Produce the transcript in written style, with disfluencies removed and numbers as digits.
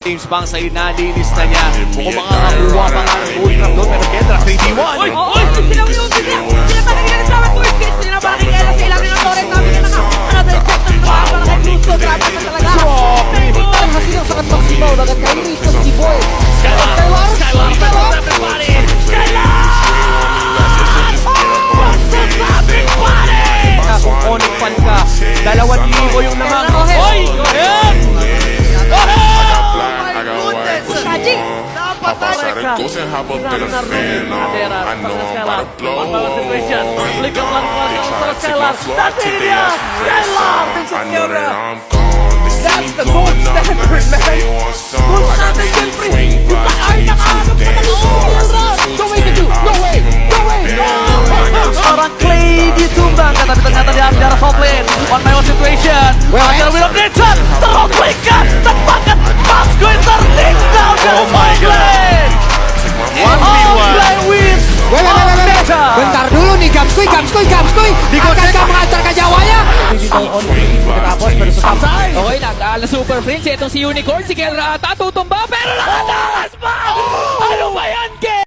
James Bang sa inalilista niya. Mukhang makakakuha pa nga ng gold trap doon, pero Kendra 3v1. Oy! Sila pa nagiging sa mga tourist kids. Sila pa nagiging sa ilalim ng Torres. Sabi ka na ka. Another set ng mga para kay Gusto. Grabe pa talaga. Parang kasi yung sakat maksimaw. Nagat kayo ni Istos G-Boy. Skyward, everybody! Kung onyx fan ka, 2,000 yung naman. Oy! Go ahead! Sajing! Hop outside the ghost and hop up in a fan. I know I'm about to blow. They try to take my floor out today. I know that I'm gone. They see me blowing up. Let me say one song. I got the heat swing by to dance. No way to do! No way! No way! Seorang Clay di tumbang, tapi ternyata dia ambil arah top lane. One by one situation. Akhirnya Will of Nature terkomplikan, tepakan Max Queen tertinggal dari top lane. 1v1 with Bentar dulu nih, Gamskoy! Akankah mengantarkan nyawanya? Okay, nag-aala Super Prince. Itong si Unicorn, si Kelra ata tutumba, pero nakatakas pa! Ano ba yan, Kel?